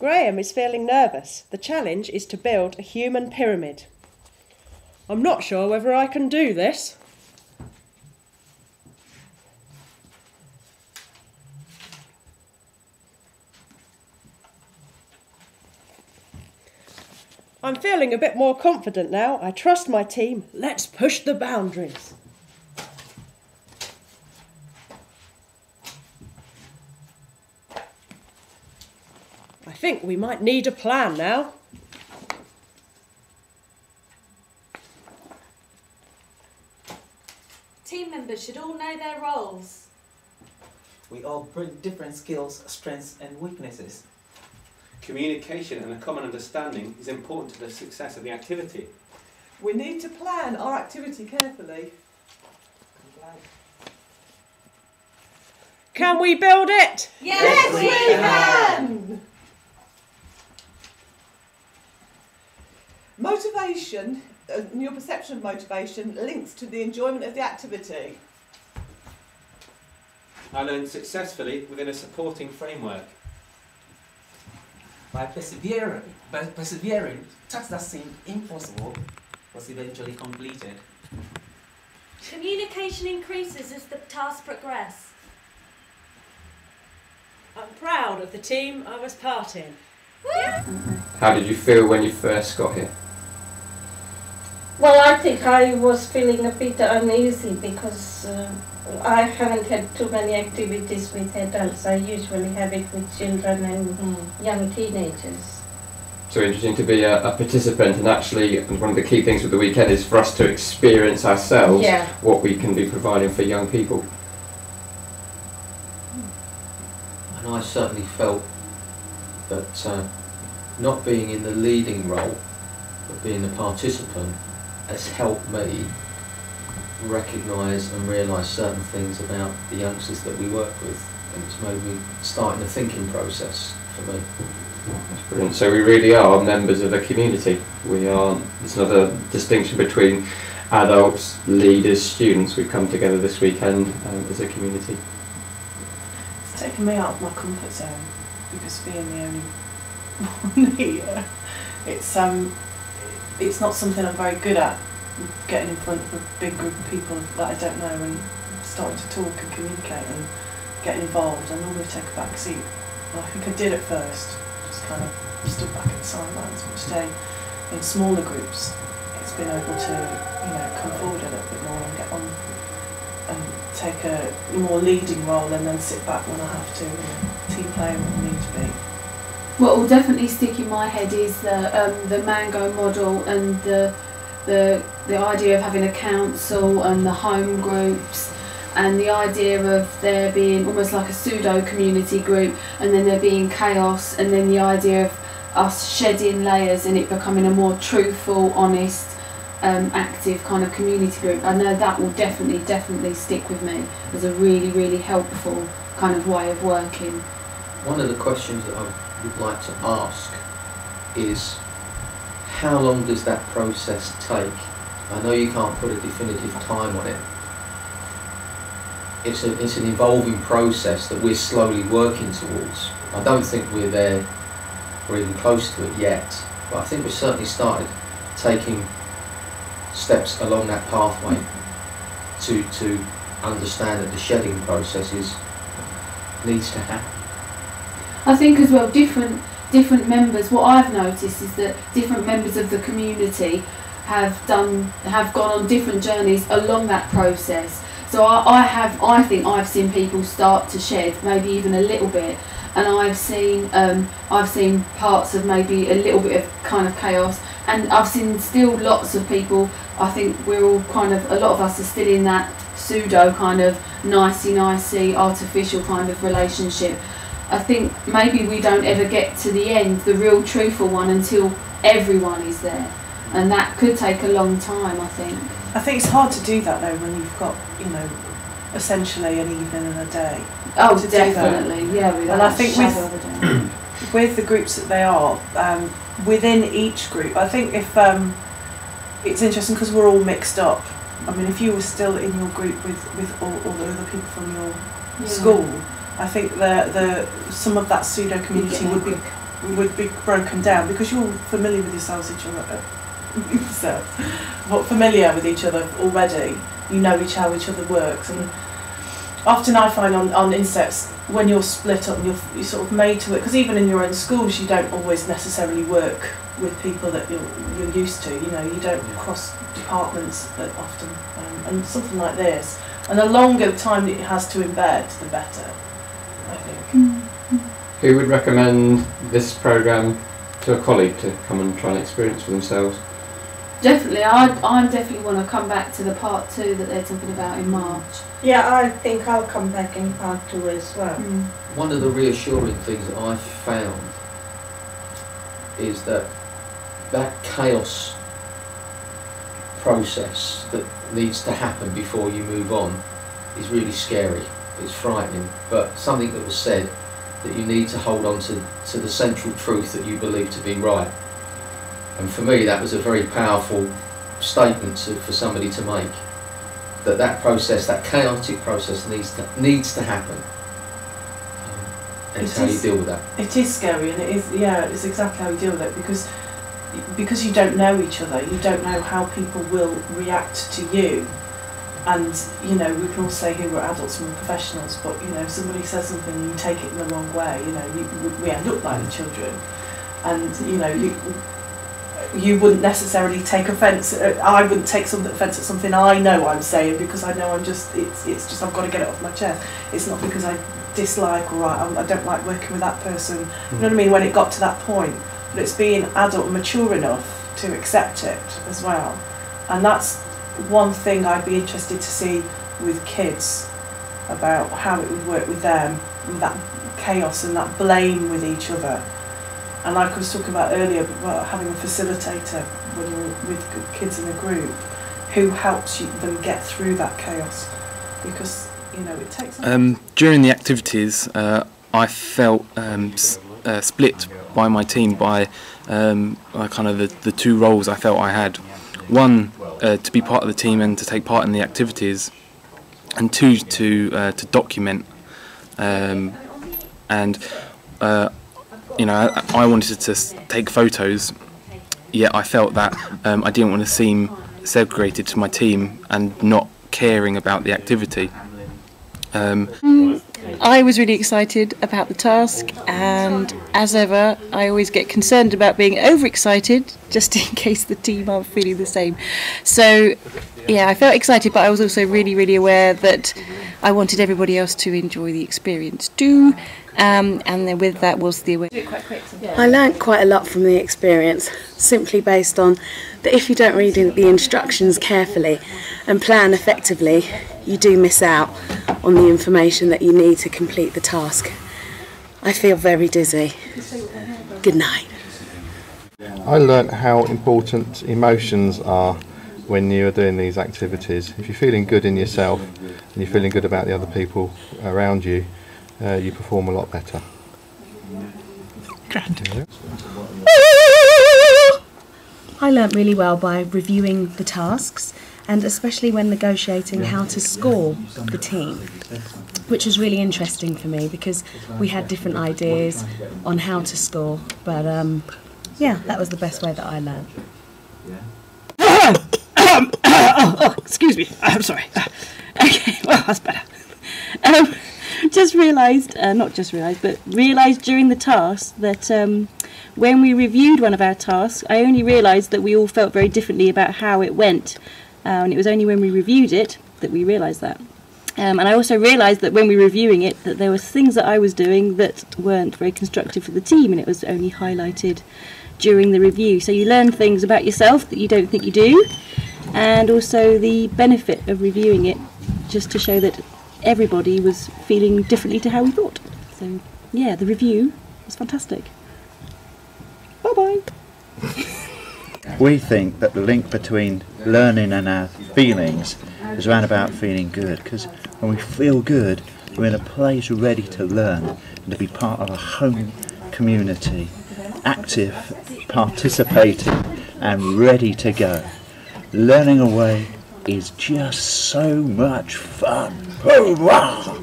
Graham is feeling nervous. The challenge is to build a human pyramid. I'm not sure whether I can do this. I'm feeling a bit more confident now. I trust my team. Let's push the boundaries. I think we might need a plan now. Team members should all know their roles. We all bring different skills, strengths and weaknesses. Communication and a common understanding is important to the success of the activity. We need to plan our activity carefully. Can we build it? Yes, we can! Motivation, your perception of motivation links to the enjoyment of the activity. I learned successfully within a supporting framework. By persevering, tasks that seemed impossible was eventually completed. Communication increases as the tasks progress. I'm proud of the team I was part in. How did you feel when you first got here? Well, I think I was feeling a bit uneasy because I haven't had too many activities with adults. I usually have it with children and young teenagers. So interesting to be a participant, and actually one of the key things with the weekend is for us to experience ourselves what we can be providing for young people. And I certainly felt that not being in the leading role, but being a participant, has helped me recognise and realise certain things about the youngsters that we work with, and it's made me start in a thinking process for me. That's brilliant. So we really are members of the community. We are. There's not a distinction between adults, leaders, students. We've come together this weekend as a community. It's taken me out of my comfort zone because being the only one here, it's not something I'm very good at, getting in front of a big group of people that I don't know and starting to talk and communicate and getting involved. I normally take a back seat. I think I did at first, just kind of stood back at the sidelines, but today in smaller groups it's been able to come forward a little bit more and get on and take a more leading role and then sit back when I have to and team player when I need to be. What will definitely stick in my head is the Mango model and the idea of having a council and the home groups, and the idea of there being almost like a pseudo community group, and then there being chaos, and then the idea of us shedding layers and it becoming a more truthful, honest, active kind of community group. I know that will definitely stick with me as a really helpful kind of way of working. One of the questions that I would like to ask is, how long does that process take? I know you can't put a definitive time on it. It's an evolving process that we're slowly working towards. I don't think we're there or even close to it yet, but I think we've certainly started taking steps along that pathway to understand that the shedding process needs to happen. I think as well, different members, what I've noticed is that different members of the community have gone on different journeys along that process. So I think I've seen people start to shed, maybe even a little bit, and I've seen parts of maybe a little bit of kind of chaos, and I've seen still lots of people. I think we're all a lot of us are still in that pseudo kind of nicey artificial kind of relationship. I think maybe we don't ever get to the end, the real truthful one, until everyone is there, and that could take a long time, I think. I think it's hard to do that though when you've got, essentially an evening and a day. Oh, definitely, yeah. And I think with the groups that they are, within each group, I think if it's interesting because we're all mixed up. I mean, if you were still in your group with all the other people from your school, I think some of that pseudo community would be would be broken down because you're familiar with yourselves, familiar with each other already. You know how each other works, and often I find on insteps when you're split up and you're sort of made to work, because even in your own schools you don't always necessarily work with people that you're used to. You know, you don't cross departments often, and something like this. And the longer time that it has to embed, the better, I think. Who would recommend this programme to a colleague to come and try and experience for themselves? Definitely, I definitely want to come back to the part 2 that they're talking about in March. Yeah, I think I'll come back in part 2 as well. One of the reassuring things that I've found is that chaos process that needs to happen before you move on is really scary. It's frightening, but something that was said, that you need to hold on to the central truth that you believe to be right. And for me, that was a very powerful statement for somebody to make. That process, that chaotic process, needs to happen. And it's how you deal with that. It is scary, and it's exactly how you deal with it, because you don't know each other. You don't know how people will react to you. And you know, we can all say here we're adults and we're professionals, but you know, if somebody says something and you take it in the wrong way, you know, we end up like the children. And you know, you wouldn't necessarily take offence. I wouldn't take offence at something I know I'm saying, because I know it's just I've got to get it off my chest. It's not because I dislike or I don't like working with that person. You know what I mean? When it got to that point, but it's being adult and mature enough to accept it as well. And that's one thing I'd be interested to see with kids, about how it would work with them, with that chaos and that blame with each other. And like I was talking about earlier, about having a facilitator when you're with kids in a group who helps them get through that chaos, because you know it takes. During the activities, I felt split by my team by kind of the 2 roles I felt I had. One, to be part of the team and to take part in the activities, and 2, to document. You know, I wanted to take photos, yet I felt that I didn't want to seem segregated to my team and not caring about the activity. I was really excited about the task, and as ever I always get concerned about being overexcited just in case the team aren't feeling the same. So yeah, I felt excited, but I was also really, really aware that I wanted everybody else to enjoy the experience too. And then with that was the awareness. I learnt quite a lot from the experience, simply based on that if you don't read the instructions carefully and plan effectively, you do miss out on the information that you need to complete the task. I feel very dizzy. Good night. I learnt how important emotions are when you're doing these activities. If you're feeling good in yourself and you're feeling good about the other people around you, you perform a lot better. Grand. I learnt really well by reviewing the tasks, and especially when negotiating how to score the team, which was really interesting for me because we had different ideas on how to score, but yeah, that was the best way that I learnt. Excuse me, I'm sorry. Okay, well, that's better. Just realised, but realised during the task that when we reviewed one of our tasks, I only realised that we all felt very differently about how it went. And it was only when we reviewed it that we realised that. And I also realised that when we were reviewing it, that there were things that I was doing that weren't very constructive for the team, and it was only highlighted during the review. So you learn things about yourself that you don't think you do, and also the benefit of reviewing it, just to show that everybody was feeling differently to how we thought. So yeah, the review was fantastic. Bye-bye. We think that the link between learning and our feelings is around about feeling good, because when we feel good, we're in a place ready to learn and to be part of a home community, active, participating and ready to go. Learning away is just so much fun. Hurrah!